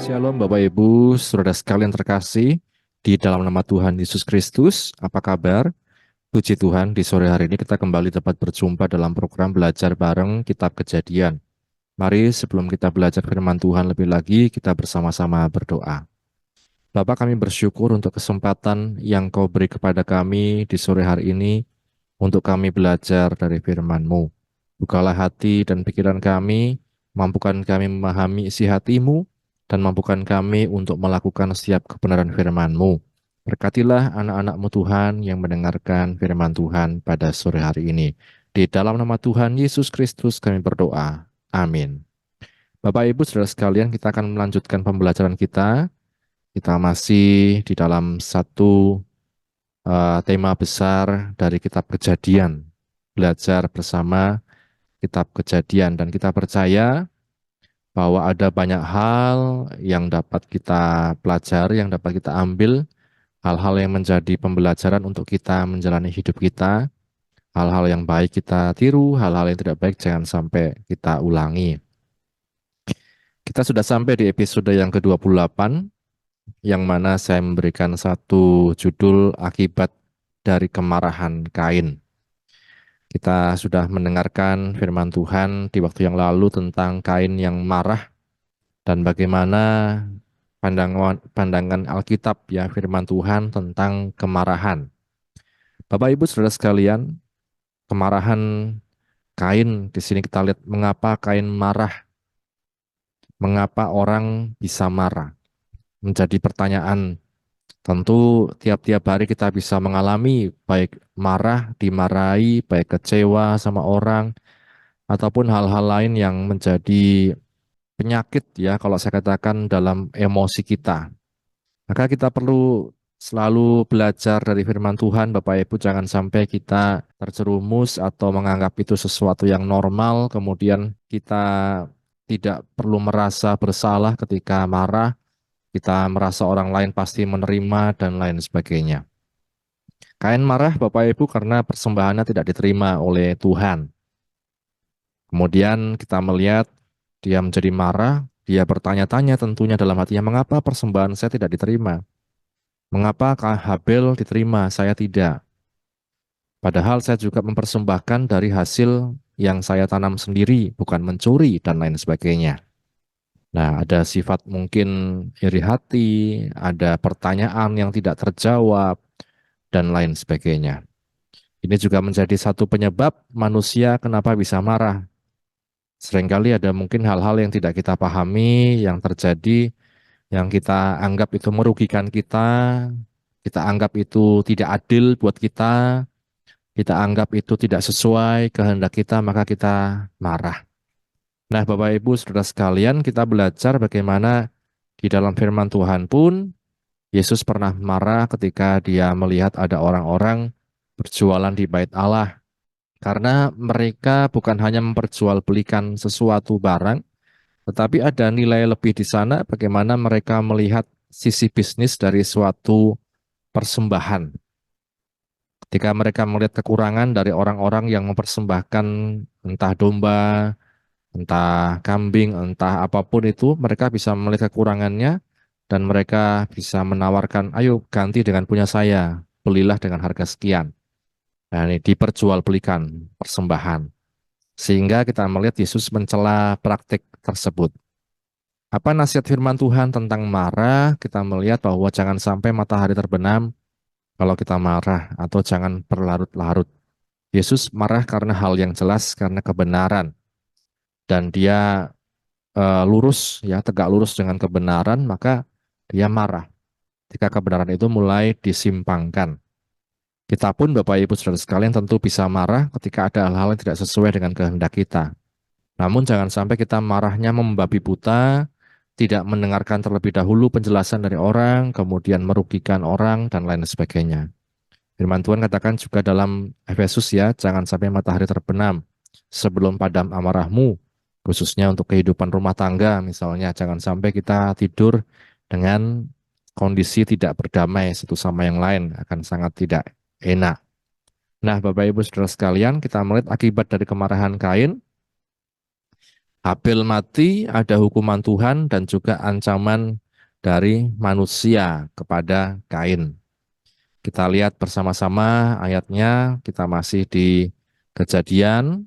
Shalom Bapak Ibu, saudara sekalian terkasih, di dalam nama Tuhan Yesus Kristus, apa kabar? Puji Tuhan, di sore hari ini kita kembali dapat berjumpa dalam program belajar bareng Kitab Kejadian. Mari sebelum kita belajar firman Tuhan lebih lagi, kita bersama-sama berdoa. Bapa, kami bersyukur untuk kesempatan yang Kau beri kepada kami di sore hari ini untuk kami belajar dari firman-Mu. Bukalah hati dan pikiran kami, mampukan kami memahami isi hati-Mu, dan mampukan kami untuk melakukan setiap kebenaran firman-Mu. Berkatilah anak-anak-Mu Tuhan yang mendengarkan firman Tuhan pada sore hari ini. Di dalam nama Tuhan Yesus Kristus kami berdoa. Amin. Bapak Ibu saudara sekalian, kita akan melanjutkan pembelajaran kita. Kita masih di dalam satu tema besar dari Kitab Kejadian. Belajar bersama Kitab Kejadian, dan kita percaya bahwa ada banyak hal yang dapat kita pelajari, yang dapat kita ambil, hal-hal yang menjadi pembelajaran untuk kita menjalani hidup kita, hal-hal yang baik kita tiru, hal-hal yang tidak baik jangan sampai kita ulangi. Kita sudah sampai di episode yang ke-28, yang mana saya memberikan satu judul akibat dari kemarahan Kain. Kita sudah mendengarkan firman Tuhan di waktu yang lalu tentang Kain yang marah dan bagaimana pandangan Alkitab ya firman Tuhan tentang kemarahan. Bapak Ibu Saudara sekalian, kemarahan Kain di sini kita lihat mengapa Kain marah, mengapa orang bisa marah. Menjadi pertanyaan. Tentu tiap-tiap hari kita bisa mengalami baik marah, dimarahi, baik kecewa sama orang, ataupun hal-hal lain yang menjadi penyakit ya kalau saya katakan dalam emosi kita. Maka kita perlu selalu belajar dari firman Tuhan, Bapak Ibu, jangan sampai kita terjerumus atau menganggap itu sesuatu yang normal, kemudian kita tidak perlu merasa bersalah ketika marah, kita merasa orang lain pasti menerima dan lain sebagainya. Kain marah Bapak Ibu karena persembahannya tidak diterima oleh Tuhan. Kemudian kita melihat dia menjadi marah, dia bertanya-tanya tentunya dalam hatinya, mengapa persembahan saya tidak diterima? Mengapa Habel diterima, saya tidak? Padahal saya juga mempersembahkan dari hasil yang saya tanam sendiri, bukan mencuri dan lain sebagainya. Nah, ada sifat mungkin iri hati, ada pertanyaan yang tidak terjawab, dan lain sebagainya. Ini juga menjadi satu penyebab manusia kenapa bisa marah. Seringkali ada mungkin hal-hal yang tidak kita pahami, yang terjadi, yang kita anggap itu merugikan kita anggap itu tidak adil buat kita anggap itu tidak sesuai kehendak kita, maka kita marah. Nah, Bapak Ibu, Saudara sekalian, kita belajar bagaimana di dalam firman Tuhan pun, Yesus pernah marah ketika dia melihat ada orang-orang berjualan di bait Allah. Karena mereka bukan hanya memperjualbelikan sesuatu barang, tetapi ada nilai lebih di sana bagaimana mereka melihat sisi bisnis dari suatu persembahan. Ketika mereka melihat kekurangan dari orang-orang yang mempersembahkan entah domba, entah kambing, entah apapun itu, mereka bisa melihat kekurangannya dan mereka bisa menawarkan, ayo ganti dengan punya saya, belilah dengan harga sekian. Nah, ini diperjualbelikan persembahan. Sehingga kita melihat Yesus mencela praktik tersebut. Apa nasihat firman Tuhan tentang marah? Kita melihat bahwa jangan sampai matahari terbenam kalau kita marah, atau jangan berlarut-larut. Yesus marah karena hal yang jelas, karena kebenaran. Dan dia lurus, ya tegak lurus dengan kebenaran, maka dia marah ketika kebenaran itu mulai disimpangkan. Kita pun Bapak Ibu Saudara sekalian tentu bisa marah ketika ada hal-hal yang tidak sesuai dengan kehendak kita. Namun jangan sampai kita marahnya membabi buta, tidak mendengarkan terlebih dahulu penjelasan dari orang, kemudian merugikan orang, dan lain sebagainya. Firman Tuhan katakan juga dalam Efesus ya, jangan sampai matahari terbenam sebelum padam amarahmu, khususnya untuk kehidupan rumah tangga misalnya. Jangan sampai kita tidur dengan kondisi tidak berdamai satu sama yang lain, akan sangat tidak enak. Nah, Bapak Ibu Saudara sekalian, kita melihat akibat dari kemarahan Kain. Habil mati, ada hukuman Tuhan dan juga ancaman dari manusia kepada Kain. Kita lihat bersama-sama ayatnya, kita masih di Kejadian,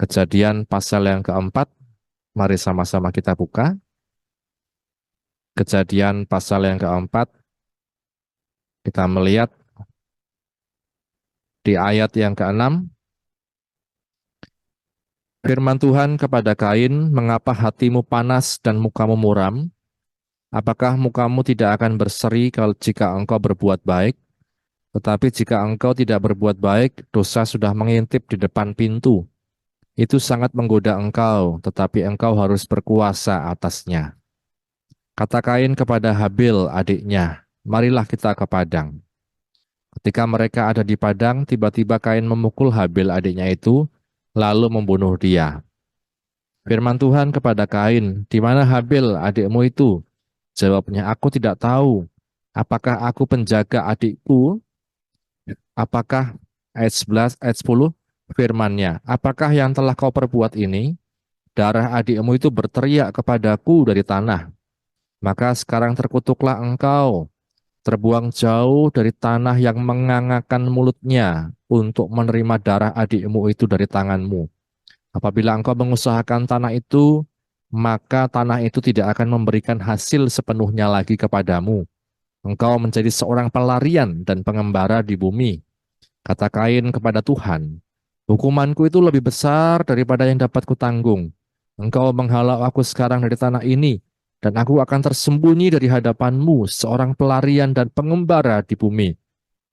Kejadian pasal yang keempat. Mari sama-sama kita buka. Kejadian pasal yang keempat, kita melihat di ayat yang keenam, firman Tuhan kepada Kain, mengapa hatimu panas dan mukamu muram? Apakah mukamu tidak akan berseri kalau jika engkau berbuat baik? Tetapi jika engkau tidak berbuat baik, dosa sudah mengintip di depan pintu. Itu sangat menggoda engkau, tetapi engkau harus berkuasa atasnya. Kata Kain kepada Habil adiknya, marilah kita ke padang. Ketika mereka ada di padang, tiba-tiba Kain memukul Habil adiknya itu, lalu membunuh dia. Firman Tuhan kepada Kain, di mana Habil adikmu itu? Jawabnya, aku tidak tahu. Apakah aku penjaga adikku? Apakah ayat 11, ayat 10, firmannya, apakah yang telah kau perbuat ini? Darah adikmu itu berteriak kepadaku dari tanah. Maka sekarang terkutuklah engkau, terbuang jauh dari tanah yang mengangakkan mulutnya untuk menerima darah adikmu itu dari tanganmu. Apabila engkau mengusahakan tanah itu, maka tanah itu tidak akan memberikan hasil sepenuhnya lagi kepadamu. Engkau menjadi seorang pelarian dan pengembara di bumi. Kata Kain kepada Tuhan, hukumanku itu lebih besar daripada yang dapat kutanggung. Engkau menghalau aku sekarang dari tanah ini, dan aku akan tersembunyi dari hadapanmu, seorang pelarian dan pengembara di bumi.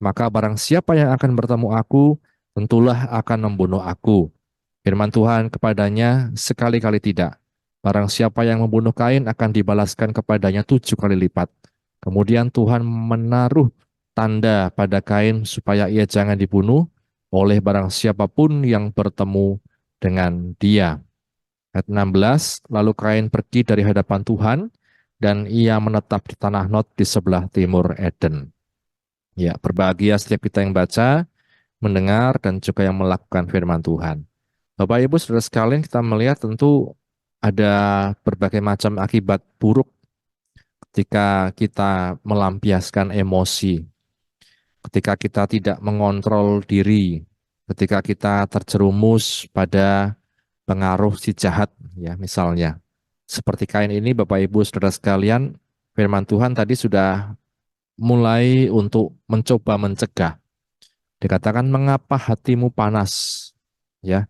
Maka barang siapa yang akan bertemu aku, tentulah akan membunuh aku. Firman Tuhan kepadanya, sekali-kali tidak. Barang siapa yang membunuh Kain akan dibalaskan kepadanya 7 kali lipat. Kemudian Tuhan menaruh tanda pada Kain supaya ia jangan dibunuh oleh barang siapapun yang bertemu dengan dia. Ayat 16, lalu Kain pergi dari hadapan Tuhan dan ia menetap di tanah Nod di sebelah timur Eden. Ya, berbahagia setiap kita yang baca, mendengar, dan juga yang melakukan firman Tuhan. Bapak Ibu Saudara sekalian, kita melihat tentu ada berbagai macam akibat buruk ketika kita melampiaskan emosi, ketika kita tidak mengontrol diri, ketika kita terjerumus pada pengaruh si jahat, ya misalnya. Seperti Kain ini, Bapak Ibu Saudara sekalian, firman Tuhan tadi sudah mulai untuk mencoba mencegah. Dikatakan mengapa hatimu panas, ya.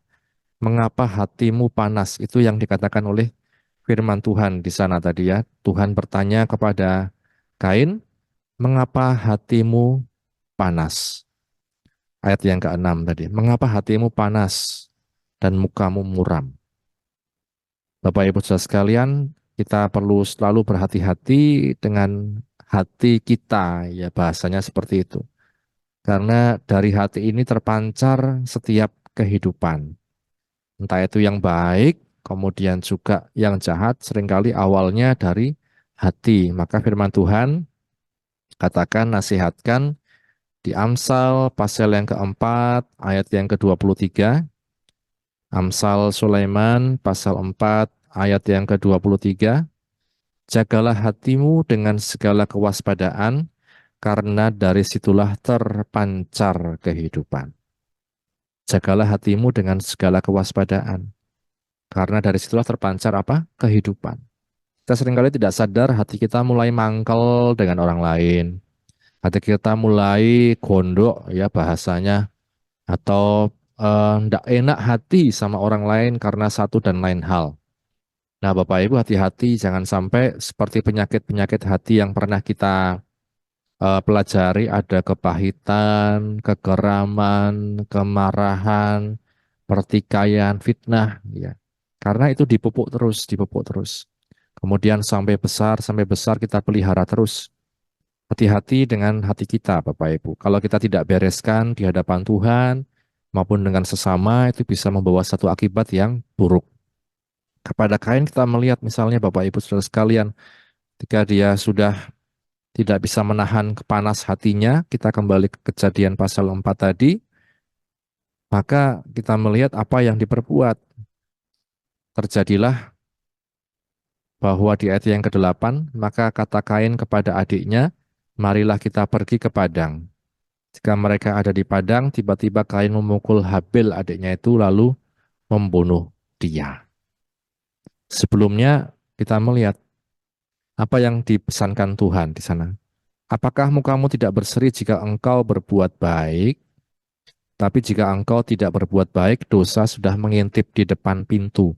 Mengapa hatimu panas? Itu yang dikatakan oleh firman Tuhan di sana tadi ya. Tuhan bertanya kepada Kain, mengapa hatimu panas? Ayat yang ke-6 tadi. Mengapa hatimu panas dan mukamu muram? Bapak Ibu Saudara sekalian, kita perlu selalu berhati-hati dengan hati kita, ya bahasanya seperti itu. Karena dari hati ini terpancar setiap kehidupan. Entah itu yang baik, kemudian juga yang jahat, seringkali awalnya dari hati. Maka firman Tuhan katakan, nasihatkan di Amsal pasal yang keempat, ayat yang ke-23. Amsal Sulaiman pasal 4, ayat yang ke-23. Jagalah hatimu dengan segala kewaspadaan, karena dari situlah terpancar kehidupan. Jagalah hatimu dengan segala kewaspadaan. Karena dari situlah terpancar apa? Kehidupan. Kita seringkali tidak sadar hati kita mulai mangkel dengan orang lain. Hati kita mulai gondok ya bahasanya. Atau tidak enak hati sama orang lain karena satu dan lain hal. Nah Bapak Ibu hati-hati jangan sampai seperti penyakit-penyakit hati yang pernah kita pelajari ada kepahitan, kegeraman, kemarahan, pertikaian, fitnah, ya. Karena itu dipupuk terus, dipupuk terus. Kemudian sampai besar kita pelihara terus. Hati-hati dengan hati kita, Bapak Ibu. Kalau kita tidak bereskan di hadapan Tuhan maupun dengan sesama, itu bisa membawa satu akibat yang buruk. Kepada Kain kita melihat misalnya Bapak Ibu Saudara sekalian, ketika dia sudah tidak bisa menahan kepanas hatinya, kita kembali ke Kejadian pasal 4 tadi, maka kita melihat apa yang diperbuat. terjadilah bahwa di ayat yang ke-8, maka kata Kain kepada adiknya, marilah kita pergi ke padang. Jika mereka ada di padang, tiba-tiba Kain memukul Habil adiknya itu lalu membunuh dia. Sebelumnya kita melihat apa yang dipesankan Tuhan di sana. Apakah mukamu tidak berseri jika engkau berbuat baik? Tapi jika engkau tidak berbuat baik, dosa sudah mengintip di depan pintu.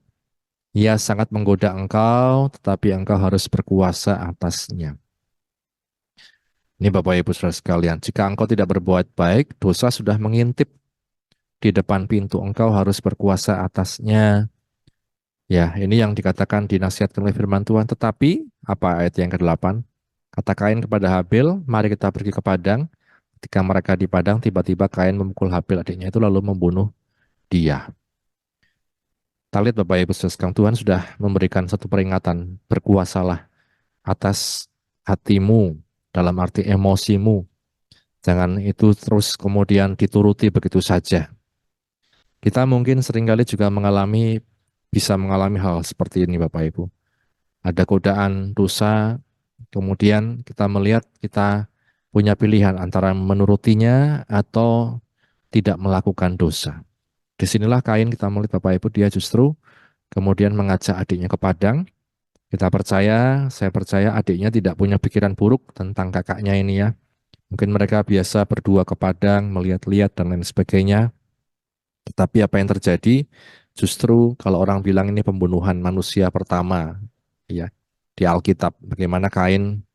Ia sangat menggoda engkau, tetapi engkau harus berkuasa atasnya. Ini Bapak Ibu Saudara sekalian, jika engkau tidak berbuat baik, dosa sudah mengintip di depan pintu, engkau harus berkuasa atasnya. Ya, ini yang dikatakan dinasihatkan oleh firman Tuhan. Tetapi, apa ayat yang ke-8? Kata Kain kepada Habil, mari kita pergi ke padang. Ketika mereka di padang, tiba-tiba Kain memukul Habil adiknya itu lalu membunuh dia. Kita lihat Bapak Ibu Saudara sekalian, Tuhan sudah memberikan satu peringatan, berkuasalah atas hatimu, dalam arti emosimu. Jangan itu terus kemudian dituruti begitu saja. Kita mungkin seringkali juga bisa mengalami hal seperti ini Bapak Ibu. Ada godaan dosa, kemudian kita melihat kita punya pilihan antara menurutinya atau tidak melakukan dosa. Disinilah Kain kita melihat Bapak Ibu, dia justru kemudian mengajak adiknya ke padang. Saya percaya adiknya tidak punya pikiran buruk tentang kakaknya ini ya. Mungkin mereka biasa berdua ke padang, melihat-lihat dan lain sebagainya. Tetapi apa yang terjadi? Justru kalau orang bilang ini pembunuhan manusia pertama, ya di Alkitab, bagaimana Kain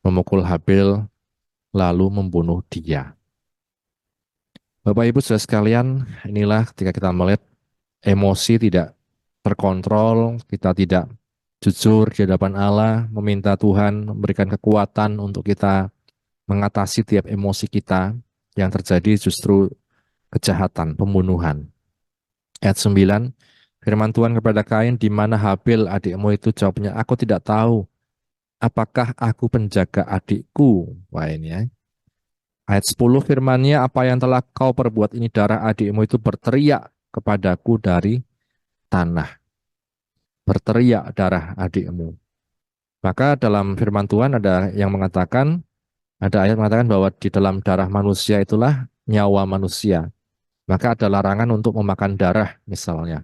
memukul Habil lalu membunuh dia. Bapak Ibu saudara sekalian, inilah ketika kita melihat emosi tidak terkontrol, kita tidak jujur di hadapan Allah, meminta Tuhan memberikan kekuatan untuk kita mengatasi tiap emosi kita, yang terjadi justru kejahatan, pembunuhan. Ayat 9, firman Tuhan kepada Kain, di mana Habil adikmu itu? Jawabnya, aku tidak tahu. Apakah aku penjaga adikku? Wah ini ya. Ayat 10 firmannya, apa yang telah kau perbuat ini, darah adikmu itu berteriak kepadaku dari tanah. Berteriak darah adikmu. Maka dalam firman Tuhan ada ayat mengatakan bahwa di dalam darah manusia itulah nyawa manusia. Maka ada larangan untuk memakan darah misalnya.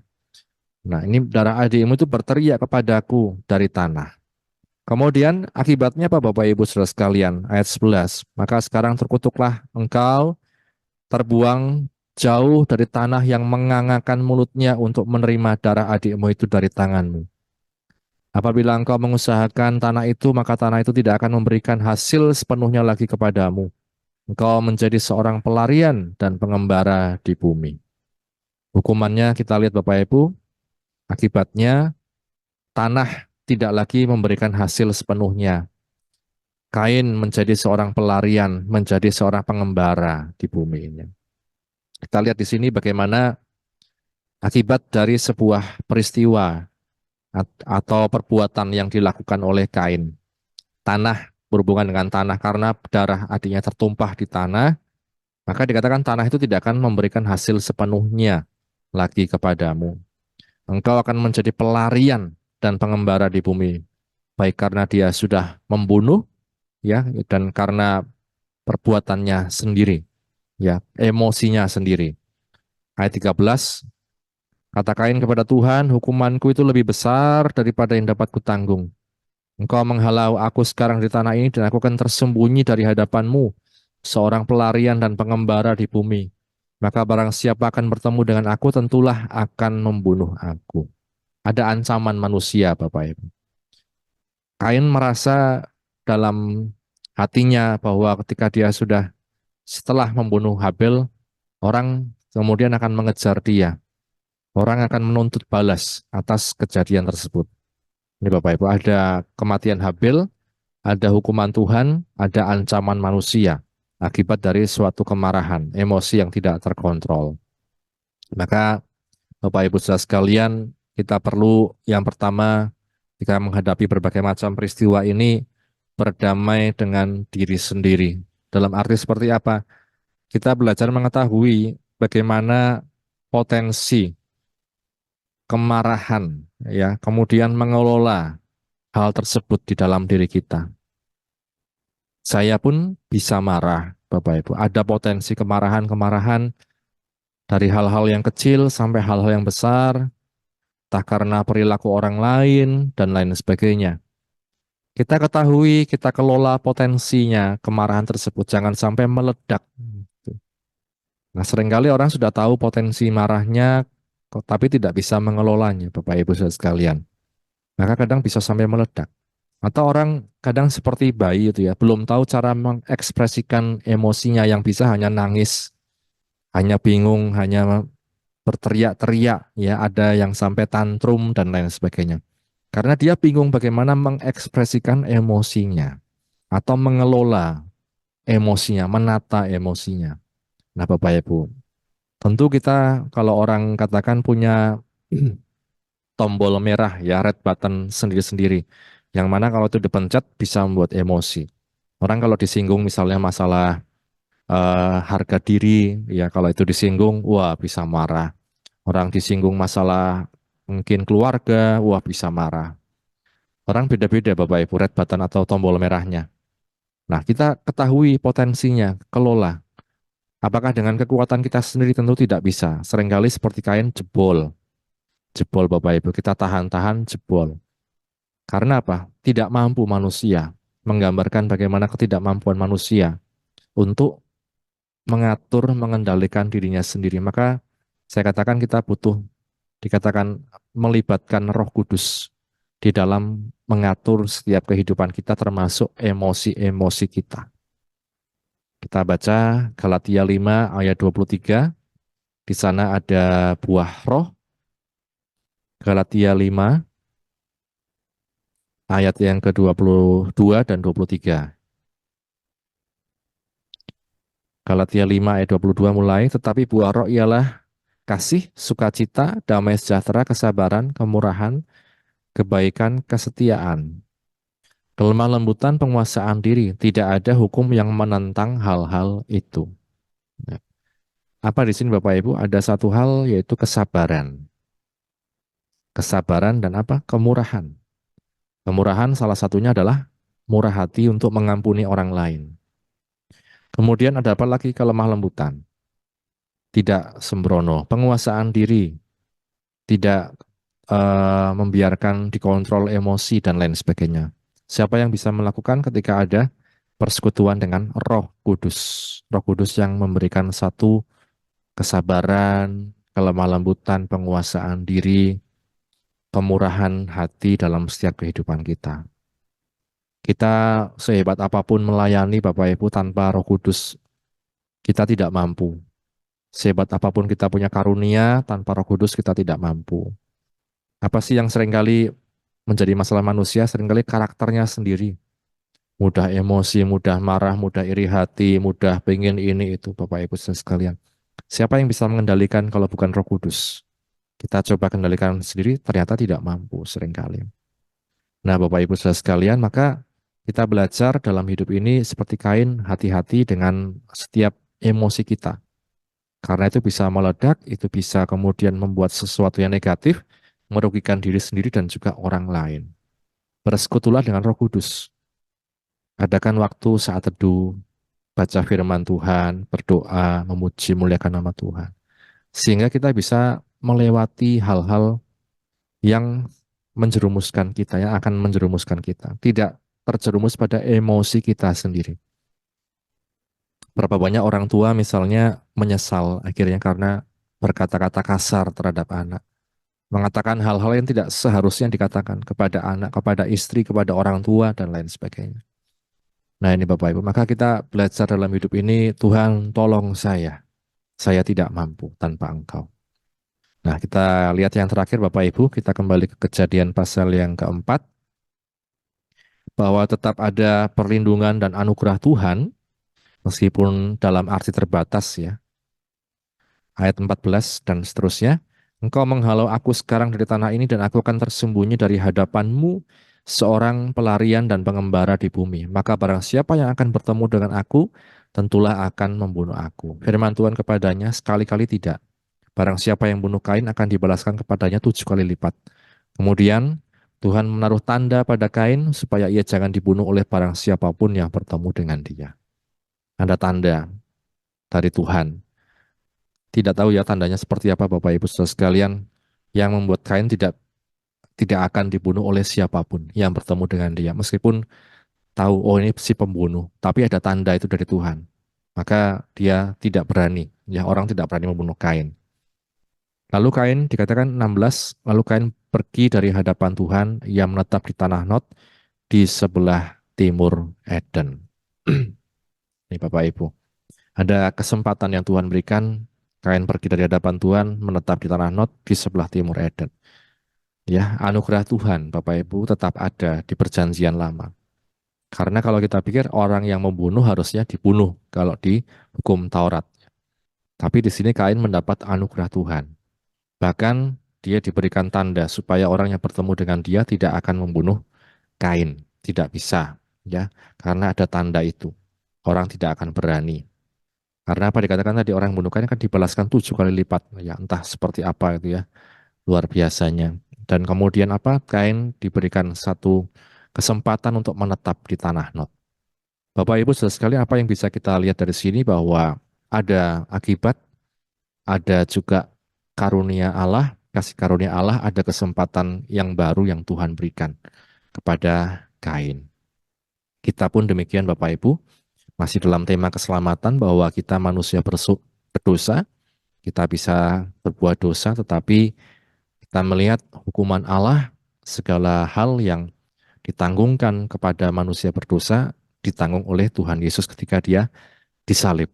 Nah, ini darah adikmu itu berteriak kepadaku dari tanah. Kemudian akibatnya apa Bapak Ibu Saudara sekalian? Ayat 11. Maka sekarang terkutuklah engkau, terbuang jauh dari tanah yang mengangakan mulutnya untuk menerima darah adikmu itu dari tanganmu. Apabila engkau mengusahakan tanah itu, maka tanah itu tidak akan memberikan hasil sepenuhnya lagi kepadamu. Engkau menjadi seorang pelarian dan pengembara di bumi. Hukumannya kita lihat Bapak Ibu, akibatnya tanah tidak lagi memberikan hasil sepenuhnya. Kain menjadi seorang pelarian, menjadi seorang pengembara di bumi ini. Kita lihat di sini bagaimana akibat dari sebuah peristiwa atau perbuatan yang dilakukan oleh Kain. Tanah berhubungan dengan tanah, karena darah adiknya tertumpah di tanah, maka dikatakan tanah itu tidak akan memberikan hasil sepenuhnya lagi kepadamu. Engkau akan menjadi pelarian dan pengembara di bumi, baik karena dia sudah membunuh, ya, dan karena perbuatannya sendiri, ya, emosinya sendiri. Ayat 13, kata Kain kepada Tuhan, hukumanku itu lebih besar daripada yang dapat kutanggung. Engkau menghalau aku sekarang di tanah ini, dan aku akan tersembunyi dari hadapanmu, seorang pelarian dan pengembara di bumi. Maka barang siapa akan bertemu dengan aku, tentulah akan membunuh aku. Ada ancaman manusia, Bapak Ibu. Kain merasa dalam hatinya bahwa ketika dia sudah setelah membunuh Habil, orang kemudian akan mengejar dia. Orang akan menuntut balas atas kejadian tersebut. Ini Bapak Ibu, ada kematian Habil, ada hukuman Tuhan, ada ancaman manusia akibat dari suatu kemarahan, emosi yang tidak terkontrol. Maka Bapak Ibu saudara sekalian, kita perlu yang pertama jika menghadapi berbagai macam peristiwa ini, berdamai dengan diri sendiri. Dalam arti seperti apa? Kita belajar mengetahui bagaimana potensi kemarahan, ya, kemudian mengelola hal tersebut di dalam diri kita. Saya pun bisa marah, Bapak Ibu. Ada potensi kemarahan-kemarahan dari hal-hal yang kecil sampai hal-hal yang besar, tak karena perilaku orang lain, dan lain sebagainya. Kita ketahui, kita kelola potensinya, kemarahan tersebut. Jangan sampai meledak. Nah, seringkali orang sudah tahu potensi marahnya, tapi tidak bisa mengelolanya, Bapak Ibu saudara sekalian. Maka kadang bisa sampai meledak. Atau orang kadang seperti bayi itu ya, belum tahu cara mengekspresikan emosinya yang bisa hanya nangis, hanya bingung, hanya berteriak-teriak, ya ada yang sampai tantrum dan lain sebagainya. Karena dia bingung bagaimana mengekspresikan emosinya atau mengelola emosinya, menata emosinya. Nah, Bapak Ibu, tentu kita kalau orang katakan punya tombol merah ya, red button sendiri-sendiri. Yang mana kalau itu dipencet bisa membuat emosi. Orang kalau disinggung misalnya masalah harga diri, ya kalau itu disinggung, wah bisa marah. Orang disinggung masalah mungkin keluarga, wah bisa marah. Orang beda-beda Bapak Ibu, red button atau tombol merahnya. Nah, kita ketahui potensinya, kelola. Apakah dengan kekuatan kita sendiri? Tentu tidak bisa. Seringkali seperti kain jebol. Jebol Bapak Ibu, kita tahan-tahan jebol. Karena apa? Tidak mampu manusia. Menggambarkan bagaimana ketidakmampuan manusia untuk mengatur, mengendalikan dirinya sendiri. Maka saya katakan kita butuh dikatakan melibatkan Roh Kudus di dalam mengatur setiap kehidupan kita termasuk emosi-emosi kita. Kita baca Galatia 5 ayat 23. Di sana ada buah roh. Galatia 5 ayat yang ke-22 dan 23. Galatia 5 ayat 22 mulai, tetapi buah roh ialah kasih, sukacita, damai sejahtera, kesabaran, kemurahan, kebaikan, kesetiaan, kelemah lembutan, penguasaan diri. Tidak ada hukum yang menentang hal-hal itu. Nah, apa di sini Bapak Ibu? Ada satu hal yaitu kesabaran. Kesabaran dan apa? Kemurahan. Kemurahan salah satunya adalah murah hati untuk mengampuni orang lain. Kemudian ada apa lagi? Kelemah lembutan. Tidak sembrono. Penguasaan diri. Tidak membiarkan dikontrol emosi dan lain sebagainya. Siapa yang bisa melakukan ketika ada persekutuan dengan Roh Kudus? Roh Kudus yang memberikan satu kesabaran, kelemah lembutan, penguasaan diri, kemurahan hati dalam setiap kehidupan kita. Kita sehebat apapun melayani Bapak Ibu tanpa Roh Kudus, kita tidak mampu. Sehebat apapun kita punya karunia, tanpa Roh Kudus kita tidak mampu. Apa sih yang seringkali menjadi masalah manusia? Seringkali karakternya sendiri. Mudah emosi, mudah marah, mudah iri hati, mudah pengen ini itu Bapak Ibu sekalian. Siapa yang bisa mengendalikan kalau bukan Roh Kudus? Kita coba kendalikan sendiri, ternyata tidak mampu seringkali. Nah, Bapak Ibu saudara sekalian, maka kita belajar dalam hidup ini seperti kain, hati-hati dengan setiap emosi kita. Karena itu bisa meledak, itu bisa kemudian membuat sesuatu yang negatif, merugikan diri sendiri dan juga orang lain. Bersekutulah dengan Roh Kudus. Adakan waktu saat teduh, baca firman Tuhan, berdoa, memuji, muliakan nama Tuhan. Sehingga kita bisa melewati hal-hal yang menjerumuskan kita, yang akan menjerumuskan kita. Tidak terjerumus pada emosi kita sendiri. Berapa banyak orang tua misalnya menyesal akhirnya karena berkata-kata kasar terhadap anak. Mengatakan hal-hal yang tidak seharusnya dikatakan kepada anak, kepada istri, kepada orang tua, dan lain sebagainya. Nah ini Bapak Ibu, maka kita belajar dalam hidup ini, Tuhan tolong saya tidak mampu tanpa Engkau. Nah kita lihat yang terakhir Bapak Ibu, kita kembali ke Kejadian pasal yang keempat, bahwa tetap ada perlindungan dan anugerah Tuhan, meskipun dalam arti terbatas ya. Ayat 14 dan seterusnya. Engkau menghalau aku sekarang dari tanah ini dan aku akan tersembunyi dari hadapanmu seorang pelarian dan pengembara di bumi. Maka barang siapa yang akan bertemu dengan aku, tentulah akan membunuh aku. Firman Tuhan kepadanya, sekali-kali tidak. Barang siapa yang bunuh Kain akan dibalaskan kepadanya 7 kali lipat. Kemudian Tuhan menaruh tanda pada Kain supaya ia jangan dibunuh oleh barang siapapun yang bertemu dengan dia. Ada tanda dari Tuhan. Tidak tahu ya tandanya seperti apa Bapak Ibu Saudara sekalian, yang membuat Kain tidak akan dibunuh oleh siapapun yang bertemu dengan dia. Meskipun tahu, oh ini si pembunuh, tapi ada tanda itu dari Tuhan. Maka dia tidak berani, ya orang tidak berani membunuh Kain. Lalu Kain dikatakan 16, lalu Kain pergi dari hadapan Tuhan, ia menetap di tanah Nod di sebelah timur Eden. Ini Bapak Ibu, ada kesempatan yang Tuhan berikan, Kain pergi dari hadapan Tuhan, menetap di tanah Nod di sebelah timur Eden. Ya, anugerah Tuhan Bapak Ibu tetap ada di perjanjian lama. Karena kalau kita pikir orang yang membunuh harusnya dibunuh kalau di hukum Taurat. Tapi di sini Kain mendapat anugerah Tuhan. Bahkan dia diberikan tanda supaya orang yang bertemu dengan dia tidak akan membunuh Kain. Tidak bisa, ya, karena ada tanda itu. Orang tidak akan berani. Karena apa dikatakan tadi orang yang membunuh Kain kan dibalaskan 7 kali lipat. Ya, entah seperti apa itu ya, luar biasanya. Dan kemudian apa? Kain diberikan satu kesempatan untuk menetap di tanah Nod. Bapak Ibu saudara sekalian, apa yang bisa kita lihat dari sini bahwa ada akibat, ada juga karunia Allah, kasih karunia Allah, ada kesempatan yang baru yang Tuhan berikan kepada Kain. Kita pun demikian Bapak Ibu, masih dalam tema keselamatan bahwa kita manusia berdosa, kita bisa berbuat dosa, tetapi kita melihat hukuman Allah, segala hal yang ditanggungkan kepada manusia berdosa, ditanggung oleh Tuhan Yesus ketika dia disalib.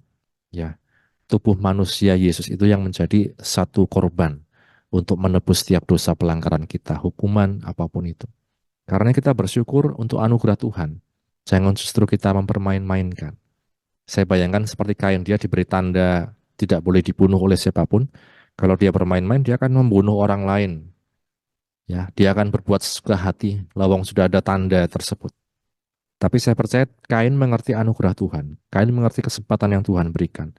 Ya, tubuh manusia Yesus itu yang menjadi satu korban untuk menebus setiap dosa pelanggaran kita, hukuman apapun itu. Karena kita bersyukur untuk anugerah Tuhan. Jangan justru kita mempermain-mainkan. Saya bayangkan seperti Kain, dia diberi tanda tidak boleh dibunuh oleh siapapun. Kalau dia bermain-main, dia akan membunuh orang lain. Ya, dia akan berbuat sesuka hati, lawang sudah ada tanda tersebut. Tapi saya percaya Kain mengerti anugerah Tuhan. Kain mengerti kesempatan yang Tuhan berikan.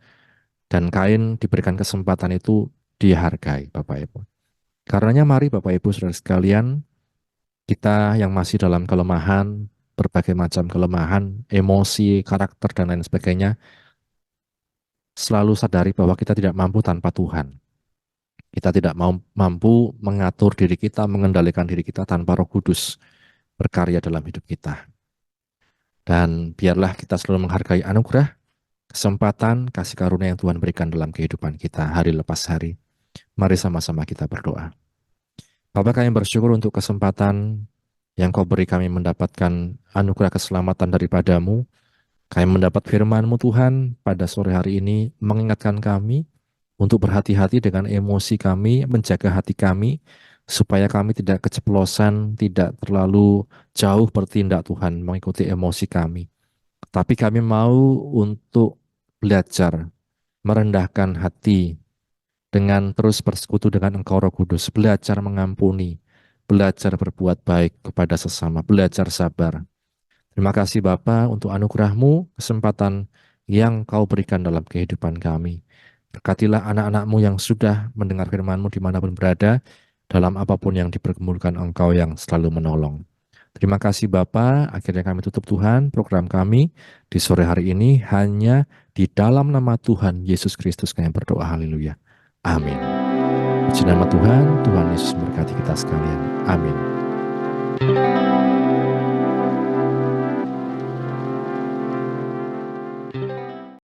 Dan Kain diberikan kesempatan itu dihargai, Bapak Ibu. Karenanya mari Bapak Ibu saudara sekalian, kita yang masih dalam kelemahan, berbagai macam kelemahan, emosi, karakter, dan lain sebagainya, selalu sadari bahwa kita tidak mampu tanpa Tuhan. Kita tidak mampu mengatur diri kita, mengendalikan diri kita tanpa Roh Kudus berkarya dalam hidup kita. Dan biarlah kita selalu menghargai anugerah, kesempatan, kasih karunia yang Tuhan berikan dalam kehidupan kita hari lepas hari. Mari sama-sama kita berdoa. Bapa, kami bersyukur untuk kesempatan yang Kau beri kami mendapatkan anugerah keselamatan daripadamu. Kami mendapat firman-Mu Tuhan pada sore hari ini mengingatkan kami untuk berhati-hati dengan emosi kami, menjaga hati kami, supaya kami tidak keceplosan, tidak terlalu jauh bertindak Tuhan mengikuti emosi kami. Tapi kami mau untuk belajar merendahkan hati dengan terus bersekutu dengan Engkau Roh Kudus, belajar mengampuni, belajar berbuat baik kepada sesama, belajar sabar. Terima kasih Bapa untuk anugerah-Mu, kesempatan yang Kau berikan dalam kehidupan kami. Berkatilah anak-anak-Mu yang sudah mendengar firman-Mu dimanapun berada, dalam apapun yang dipergumulkan Engkau yang selalu menolong. Terima kasih Bapa, akhirnya kami tutup Tuhan program kami di sore hari ini hanya di dalam nama Tuhan Yesus Kristus kami berdoa, haleluya. Amin. Puji nama Tuhan, Tuhan Yesus memberkati kita sekalian. Amin.